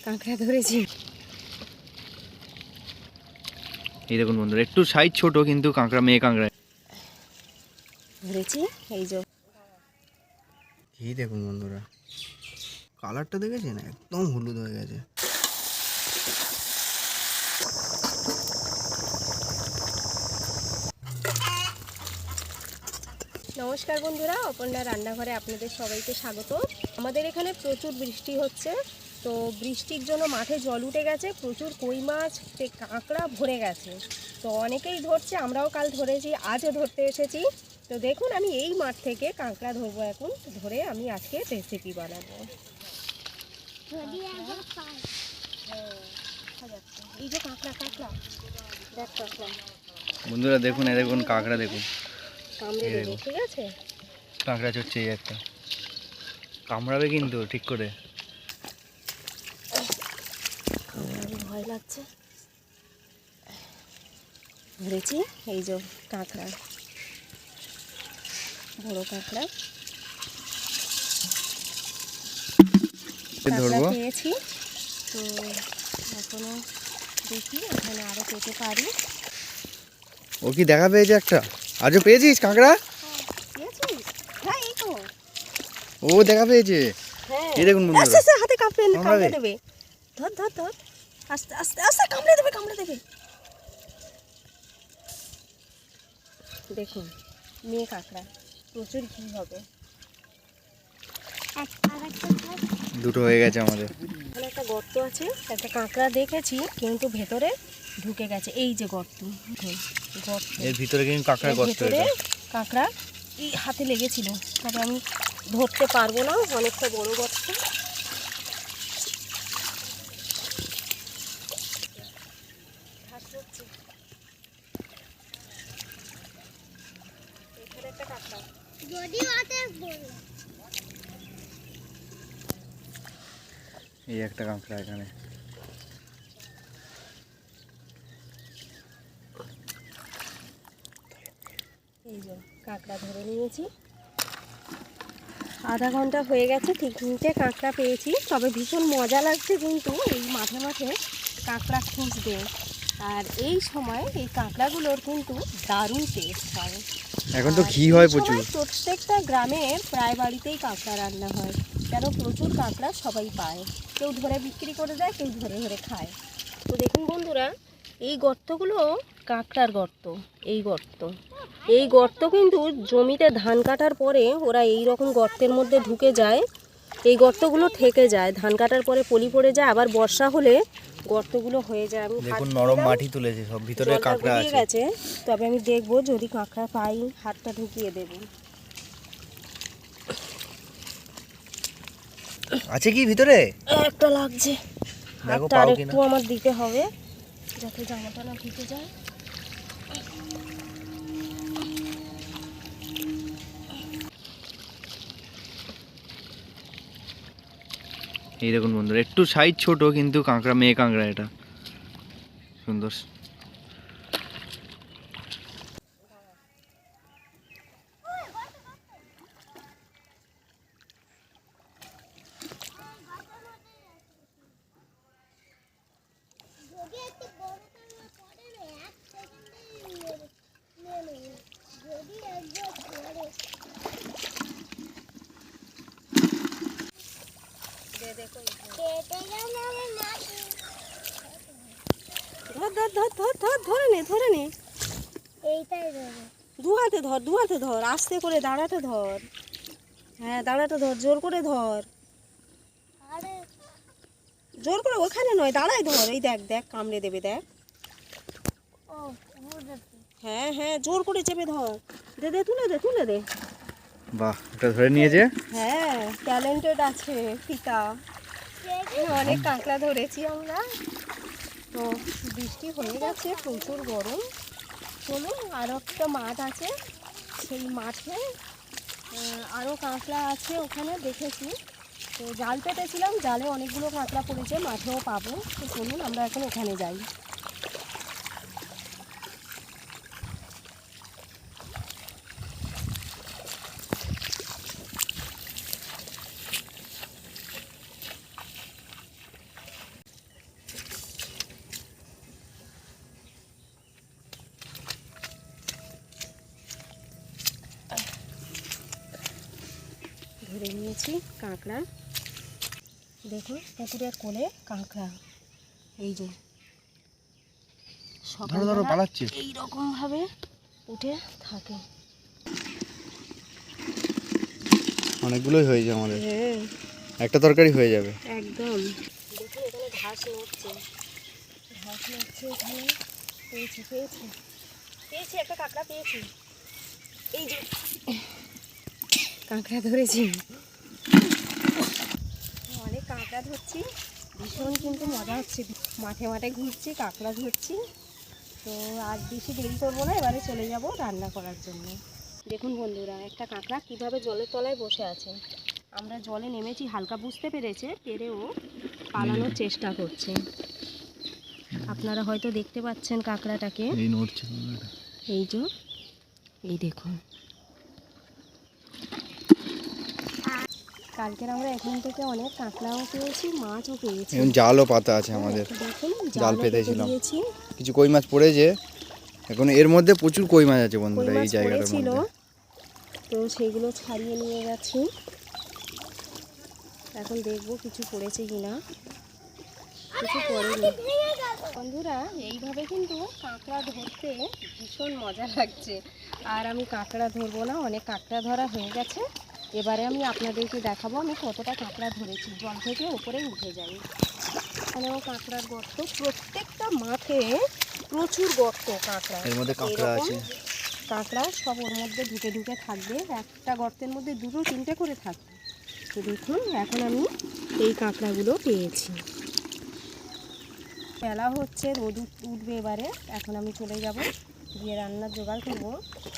কাঁকড়া ধরেছি। এই দেখুন বন্ধুরা, একটু সাইজ ছোট কিন্তু কাঁকড়া, মেয়ে কাঁকড়া ধরেছি। এই যে এই দেখুন বন্ধুরা, কালারটা দেখেছেন, একদম হলুদ হয়ে গেছে। নমস্কার বন্ধুরা, অপর্ণা রান্নাঘরে আপনাদের সবাইকে স্বাগত। আমাদের এখানে প্রচুর বৃষ্টি হচ্ছে, তো বৃষ্টির জন্য মাঠে জল উঠে গেছে, প্রচুর কই মাছ, কাঁকড়া ভরে গেছে। তো অনেকেই ধরছে, আমরাও কাল ধরেছি, আজও ধরতে এসেছি। তো দেখুন, আমি এই মাঠ থেকে কাঁকড়া ধরবো এখন, ধরে আমি আজকে রেসিপি বানাবো। এই যে কাঁকড়া, কাঁকড়া দেখ, কাঁকড়া বন্ধুরা দেখুন, এই দেখুন কাঁকড়া, দেখুন কামড়ে দেবে, ঠিক আছে? কাঁকড়া চড়ছে, এই একটা কামড়াবে কিন্তু ঠিক করে। ভয় লাগছে। ধরেছি, এই যে কাঁকড়া, বড় কাঁকড়া ধরবো পেয়েছি। তো এখনো দেখি এখানে আরো পেতে পারি। ও কি দেখা পেয়েছে একটা? আজও পেয়েছিস কাঁকড়া? পেয়েছিস? হ্যাঁ, এই তো। ও দেখা পেয়েছে। হ্যাঁ, এই দেখুন বন্ধুরা, আস্তে আস্তে হাতে কামড়ে কামড়াবে? দেবে। ধর ধর ধর, আস্তে আস্তে আস্তে কামড়ে দেবে, কামড়ে দেবে। দেখুন, মেয়ে কাঁকড়া, প্রচুর ঘি হবে। দুটো হয়ে গেছে আমাদের। এখানে একটা গর্ত আছে, একটা কাঁকড়া দেখেছি কিন্তু ভেতরে ঢুকে গেছে। এই যে গর্ত, গর্ত এর ভিতরে কিন্তু কাঁকড়া গর্ত। ভেতরে কাঁকড়া এই হাতে লেগেছিল, তবে আমি ধরতে পারবো না, অনেকটা বড় গর্ত। এখানে একটা কাঁকড়া, এই একটা কাঁকড়া এখানে। এই যে কাঁকড়া ধরে নিয়েছি। আধা ঘন্টা হয়ে গেছে, তিনটে কাঁকড়া পেয়েছি। তবে ভীষণ মজা লাগছে কিন্তু এই মাঠে মাঠে কাঁকড়া খুঁজতে। আর এই সময় এই কাঁকড়াগুলোর কিন্তু দারুণ টেস্ট হয়। এখন তো আর ঘি এই হয় সময় প্রচুর। প্রত্যেকটা গ্রামের প্রায় বাড়িতেই কাঁকড়া রান্না হয়, কেন প্রচুর কাঁকড়া সবাই পায়। কেউ ধরে বিক্রি করে দেয়, কেউ ধরে ধরে খায়। তো দেখুন বন্ধুরা, এই গর্তগুলো কাঁকড়ার গর্ত। এই গর্ত কিন্তু জমিতে ধান কাটার পরে ওরা এই রকম গর্তের মধ্যে ঢুকে যায়। এই গর্তগুলো থেকে যায়, ধান কাটার পরে পলি পড়ে যায়, আবার বর্ষা হলে গর্তগুলো হয়ে যায়। আমি দেখুন নরম মাটি তুলেছে, সব ভিতরে কাঁকড়া আছে। গেছে, তবে আমি দেখবো যদি কাঁকড়া পাই, হাতটা ঢুকিয়ে দেব। আছে কি ভিতরে? একটা লাগছে, দেখো হাতটা পাও আর কিনা। একটু আমার দিতে হবে যাতে জামাটা না ঢুকে যায়। এই দেখুন বন্ধুরা, একটু সাইজ ছোট কিন্তু কাঁকড়া, মেয়ে কাঁকড়া, এটা সুন্দর। ধর ধর ধর ধর ধর, ধরে নে। এইটাই ধরো। দু হাতে ধর, আস্তে করে দাঁড়াতে ধর। হ্যাঁ, দাঁড়াতে ধর, জোর করে ধর, আরে জোর করে ওখানে নয়, দাঁড়াই ধর। এই দেখ দেখ, কামড়ে দেবে, দেখ। ও বুঝেছি। হ্যাঁ হ্যাঁ, জোর করে চেপে ধর। দে দে, তুলে দে। বাহ, এটা ধরে নিয়েছে। হ্যাঁ, ট্যালেন্টেড আছে পিতা। অনেক কাঁকড়া ধরেছি আমরা। তো বৃষ্টি হয়ে গেছে, প্রচুর গরম। চলুন, আরও একটা মাঠ আছে, সেই মাঠে আরও কাঁকড়া আছে, ওখানে দেখেছি। তো জাল পেতেছিলাম, জালে অনেকগুলো কাঁকড়া পড়েছে, মাঠেও পাবো। তো চলুন, আমরা এখন ওখানে যাই। ধরে নিয়েছি কাঁকড়া। দেখুন পুকুরের কোলে কাঁকড়া, এই যে ধরো ধরো, পালাচ্ছে। এইরকমভাবে উঠে থাকে। অনেকগুলোই হয়েছে আমাদের, হ্যাঁ একটা তরকারি হয়ে যাবে। একদম। দেখুন এখানে ঘাস নড়ছে, এখানে। পেয়েছি পেয়েছি পেয়েছি, একটা কাঁকড়া পেয়েছি। এই যে কাঁকড়া ধরেছি, অনেক কাঁকড়া ধরছি, ভীষণ কিন্তু মজা হচ্ছে। মাঠে মাঠে ঘুরছি, কাঁকড়া ধরছি। তো আর বেশি দেরি করবো না, এবারে চলে যাব রান্না করার জন্য। দেখুন বন্ধুরা, একটা কাঁকড়া কিভাবে জলের তলায় বসে আছে। আমরা জলে নেমেছি, হালকা বুঝতে পেরেও পালানোর চেষ্টা করছে। আপনারা হয়তো দেখতে পাচ্ছেন কাঁকড়াটাকে, এই নড়ছে। এই যে, এই দেখুন। কালকের আমরা এখান থেকে অনেক কাঁকড়াও পেয়েছি, মাছও পেয়েছি। এখন জালও পাতা আছে আমাদের, দেখুন জাল জালও পেতে পেতেছিলাম। দিয়েছি। কিছু কই মাছ পড়েছে এখন, এর মধ্যে প্রচুর কই মাছ আছে কই বন্ধুরা এই মাছ জায়গাটার পড়েছিল, মধ্যে। তো সেইগুলো ছাড়িয়ে নিয়ে গেছি। এখন দেখবো কিছু পড়েছে কিনা। কিছু পড়েনি বন্ধুরা। এইভাবে কিন্তু কাঁকড়া ধরতে ভীষণ মজা লাগছে। আর আমি কাঁকড়া ধরবো না, অনেক কাঁকড়া ধরা হয়ে গেছে। এবারে আমি আপনাদেরকে দেখাবো আমি কতটা কাঁকড়া ধরেছি। জল থেকে উপরে উঠে যাই। এখানেও কাঁকড়ার গর্ত, প্রত্যেকটা মাঠে প্রচুর গর্ত কাঁকড়া। এর মধ্যে কাঁকড়া এরকম আছে। কাঁকড়া সব ওর মধ্যে ঢুকে ঢুকে থাকবে। একটা গর্তের মধ্যে 2-3টে করে থাকবে। তো দেখুন এখন আমি এই কাঁকড়াগুলো পেয়েছি। বেলা হচ্ছে, রোদ উঠবে এবারে। এখন আমি চলে যাব, গিয়ে রান্নার জোগাড় করব।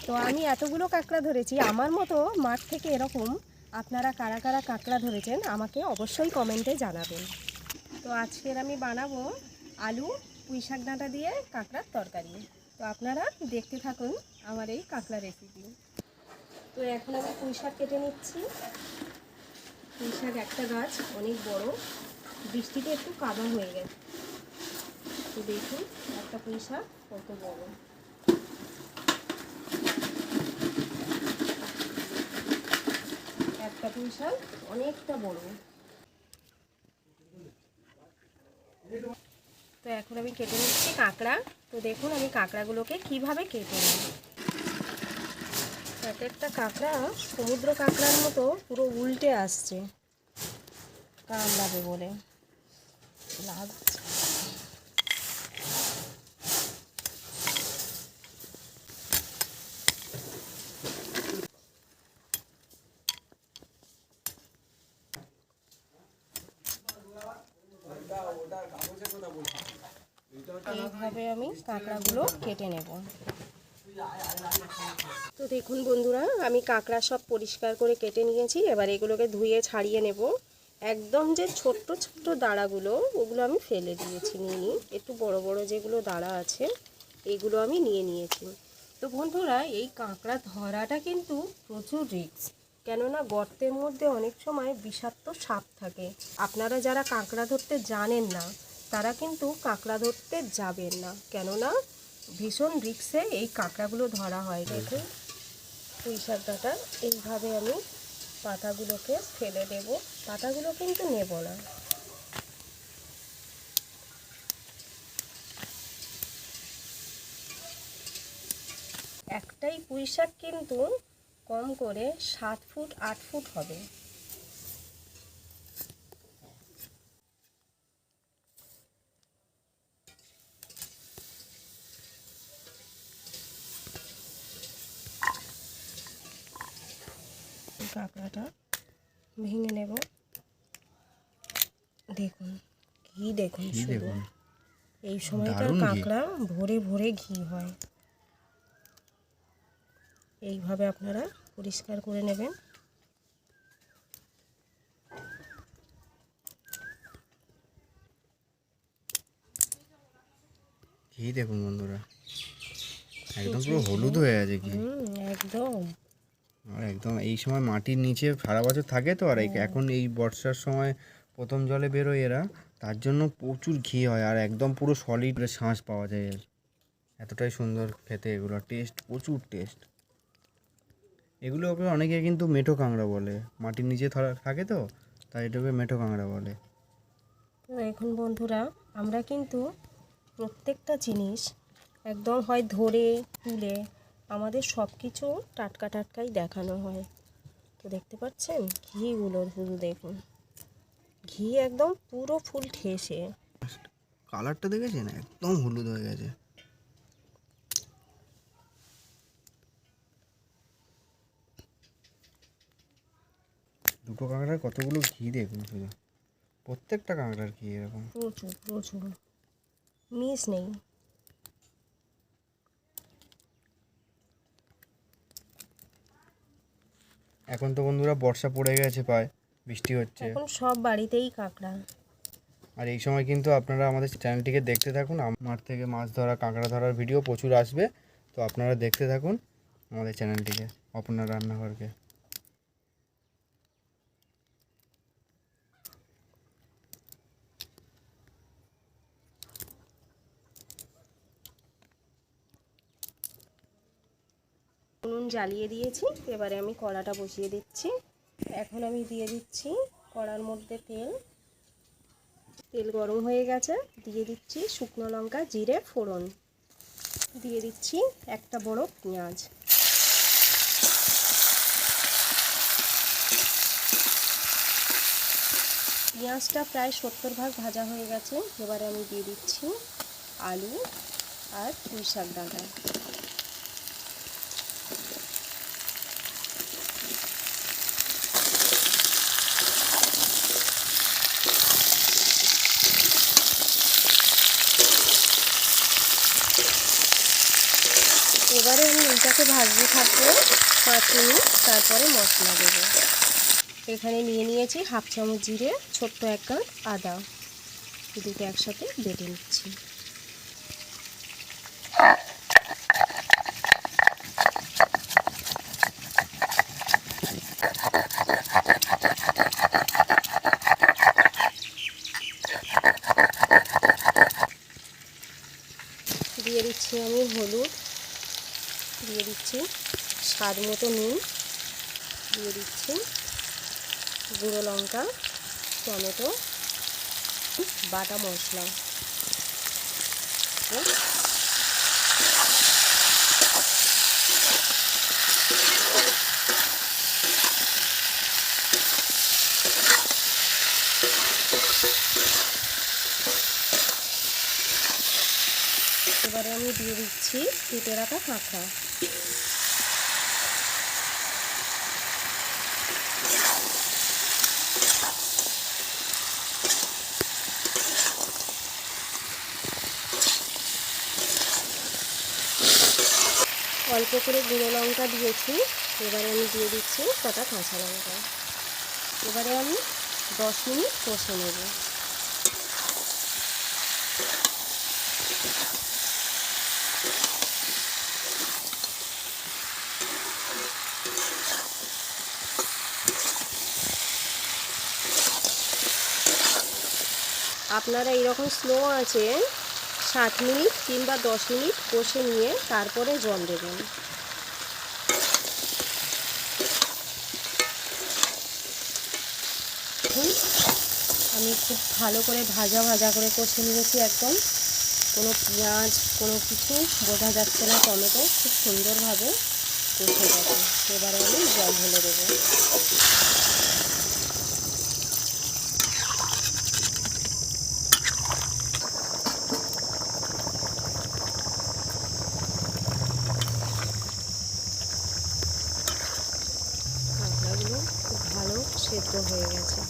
তো আমি এতগুলো কাঁকড়া ধরেছি। আমার মতো মাঠ থেকে এরকম আপনারা কারা কারা কাঁকড়া ধরেছেন আমাকে অবশ্যই কমেন্টে জানাবেন। তো আজকের আমি বানাবো আলু পুঁই শাক ডাঁটা দিয়ে কাঁকড়ার তরকারি। তো আপনারা দেখতে থাকুন আমার এই কাঁকড়া রেসিপি। তো এখন আমি পুঁই শাক কেটে নিচ্ছি। পুঁই শাক একটা গাছ, অনেক বড়, বৃষ্টিতে একটু কাদা হয়ে গেছে। তো দেখুন একটা পুঁই শাক কত বড়। একটা পুঁই শাক অনেকটা বড়। তো এখন আমি কেটে নিচ্ছি কাঁকড়া। তো দেখুন আমি কাঁকড়াগুলোকে কিভাবে কেটে নিই। এক একটা কাঁকড়া সমুদ্র কাঁকড়ার মতো পুরো উল্টে আসছে কামড়াবে বলে, লাগছে। এইভাবে আমি কাঁকড়াগুলো কেটে নেব। তো দেখুন বন্ধুরা, আমি কাঁকড়া সব পরিষ্কার করে কেটে নিয়েছি। এবার এগুলোকে ধুয়ে ছাড়িয়ে নেব। একদম যে ছোট্ট ছোট্ট দাঁড়াগুলো, ওগুলো আমি ফেলে দিয়েছি, নিয়ে একটু বড় বড় যেগুলো দাঁড়া আছে এগুলো আমি নিয়ে নিয়েছি। তো বন্ধুরা, এই কাঁকড়া ধরাটা কিন্তু প্রচুর রিস্ক, কেননা গর্তের মধ্যে অনেক সময় বিষাক্ত সাপ থাকে। আপনারা যারা কাঁকড়া ধরতে জানেন না তারা কিন্তু কাঁকড়া ধরতে যাবেন না, কেননা ভীষণ রিস্কে এই কাঁকড়াগুলো ধরা হয়। দেখুন পুঁই শাক ডাঁটা এইভাবে আমি পাতাগুলোকে ফেলে দেব। পাতাগুলো কিন্তু নেব না। একটাই পুঁই শাক কিন্তু কম করে 7 ফুট 8 ফুট হবে। কাঁকড়াটা ভেঙে নেব। দেখুন ঘি, দেখুন শুধু এই সময়কার কাঁকড়া ভরে ভরে ঘি হয়। এইভাবে আপনারা পরিষ্কার করে নেবেন। ঘি দেখুন বন্ধুরা, একদম পুরো হলুদ হয়ে আছে ঘি। একদম। আর একদম এই সময় মাটির নিচে সারা বছর থাকে তো, আর এখন এই বর্ষার সময় প্রথম জলে বেরোয় এরা, তার জন্য প্রচুর ঘি হয়। আর একদম পুরো সলিড শাঁস পাওয়া যায় এর। এতটাই সুন্দর খেতে, এগুলো টেস্ট, প্রচুর টেস্ট। এগুলো ওকে অনেকে কিন্তু মেঠো কাঁকড়া বলে, মাটির নিচে থাকে তো, তাই এটাকে মেঠো কাঁকড়া বলে। তো এখন বন্ধুরা আমরা কিন্তু প্রত্যেকটা জিনিস একদম হয় ধরে তুলে আমাদের সব কিছু টাটকা টাটকাই দেখানো হয়। তো দেখতে পাচ্ছেন ঘিগুলো শুধু দেখুন, ঘি একদম পুরো ফুল ঠেসে। কালারটা দেখেছেন, একদম হলুদ হয়ে গেছে। দুটো কাঁকড়ার কতগুলো ঘি দেখুন শুধু, প্রত্যেকটা কাঁকড়ার ঘি এরকম। প্রচুর প্রচুর, মিস নেই। এখন তো বন্ধুরা বর্ষা পড়ে গেছে, প্রায় বৃষ্টি হচ্ছে, এখন সব বাড়িতেই কাঁকড়া। আর এই সময় কিন্তু আপনারা আমাদের চ্যানেলটিকে দেখতে থাকুন। মাঠ থেকে মাছ ধরা, কাঁকড়া ধরার ভিডিও প্রচুর আসবে, তো আপনারা দেখতে থাকুন আমাদের চ্যানেলটিকে, অপর্ণা রান্নাঘরকে। উনুন জ্বালিয়ে দিয়েছি, এবারে আমি কড়াটা বসিয়ে দিচ্ছি। এখন আমি দিয়ে দিচ্ছি কড়ার মধ্যে তেল। তেল গরম হয়ে গেছে, দিয়ে দিচ্ছি শুকনো লঙ্কা, জিরে ফোড়ন, দিয়ে দিচ্ছি একটা বড় পেঁয়াজ। পেঁয়াজটা প্রায় 70% ভাজা হয়ে গেছে। এবারে আমি দিয়ে দিচ্ছি আলু আর পুঁই শাক ডাঁটা। এবারে আমি এইটাকে ভাজতে থাকবো 5 মিনিট, তারপরে মশলা দেবো। এখানে নিয়ে নিয়েছি হাফ চামচ জিরে, ছোট্ট এক গাঁট আদা, দুটো একসাথে বেটে নিচ্ছি। দিয়ে দিচ্ছি আমি হলুদ, দিয়ে দিচ্ছি স্বাদ মতো নুন, দিয়ে দিচ্ছি গুঁড়ো লঙ্কা, টমেটো, বাটা মশলা। এবারে আমি দিয়ে দিচ্ছি কেটে রাখা কাঁকড়া। অল্প করে গুঁড়ো লঙ্কা দিয়েছি, এবারে আমি দিয়ে দিচ্ছি কটা কাঁচা লঙ্কা। এবারে আমি 10 মিনিট কষে নেব। আপনারা এইরকম স্লো আছে 7 মিনিট কিংবা 10 মিনিট কষে নিয়ে তারপরে জল দেবেন। আমি খুব ভালো করে ভাজা ভাজা করে কষে নিয়েছি, একদম কোনো পেঁয়াজ কোনো কিছু বোঝা যাচ্ছে না, টমেটো খুব সুন্দরভাবে কষে গেছে। এবারে আমি জল ঢেলে দেবো। কাঁকড়াগুলো খুব ভালো সেদ্ধ হয়ে গেছে।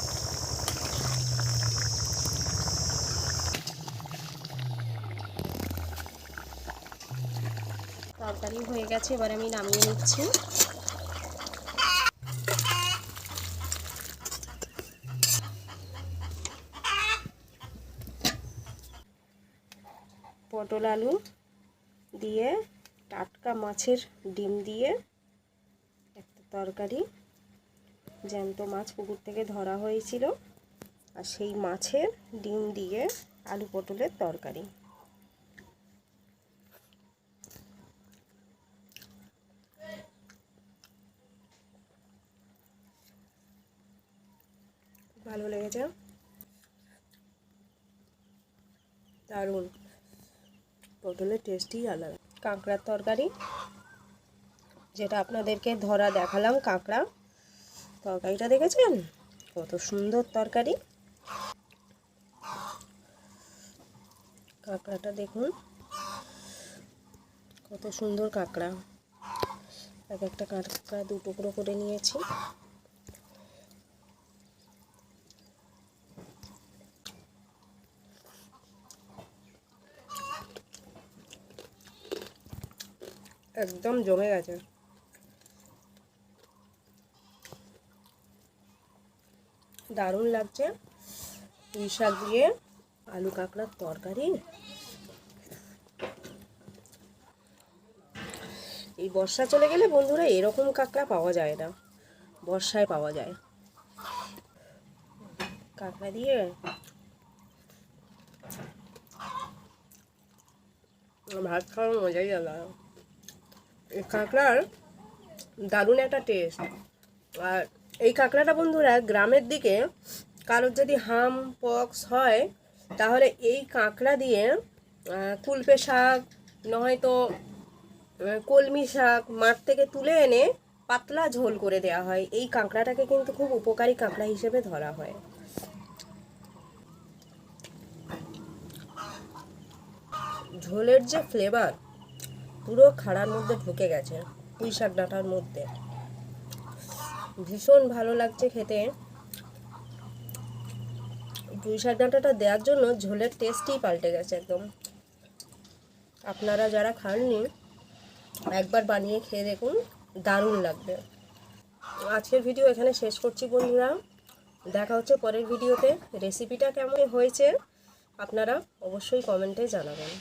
তরকারি হয়ে গেছে, এবার আমি নামিয়ে নিচ্ছি। পটল আলু দিয়ে টাটকা মাছের ডিম দিয়ে একটা তরকারি, জ্যান্ত মাছ পুকুর থেকে ধরা হয়েছিল, আর সেই মাছের ডিম দিয়ে আলু পটলের তরকারি। ভালো লেগেছে, দারুণ। পটলের টেস্টই আলাদা। কাঁকড়ার তরকারি, যেটা আপনাদেরকে ধরা দেখালাম, কাঁকড়া তরকারিটা দেখেছেন কত সুন্দর তরকারি। কাঁকড়াটা দেখুন কত সুন্দর কাঁকড়া, এক একটা কাঁকড়া 2 টুকরো করে নিয়েছি। একদম জমে গেছে। দারুণ লাগছে। পুঁই শাক দিয়ে আলু কাঁকড়ার তরকারি। এই বর্ষা চলে গেলে বন্ধুরা এরকম কাঁকড়া পাওয়া যায় না, বর্ষায় পাওয়া যায়। কাঁকড়া দিয়ে ভাত খাওয়ার মজাই আলাদা। এই কাঁকড়ার দারুণ একটা টেস্ট। আর এই কাঁকড়াটা বন্ধুরা গ্রামের দিকে কারোর যদি হাম পক্স হয় তাহলে এই কাঁকড়া দিয়ে কুলপে শাক নয়তো কলমি শাক মাঠ থেকে তুলে এনে পাতলা ঝোল করে দেওয়া হয়। এই কাঁকড়াটাকে কিন্তু খুব উপকারী কাঁকড়া হিসেবে ধরা হয়। ঝোলের যে ফ্লেভার পুরো খাড়ার মধ্যে ঢুকে গেছে, পুঁই শাক ডাঁটার মধ্যে ভীষণ ভালো লাগছে খেতে। পুঁই শাক ডাঁটাটা দেওয়ার জন্য ঝোলের টেস্টই পাল্টে গেছে একদম। আপনারা যারা খাননি একবার বানিয়ে খেয়ে দেখুন, দারুণ লাগবে। আজকের ভিডিও এখানে শেষ করছি বন্ধুরা, দেখা হচ্ছে পরের ভিডিওতে। রেসিপিটা কেমন হয়েছে আপনারা অবশ্যই কমেন্টে জানাবেন।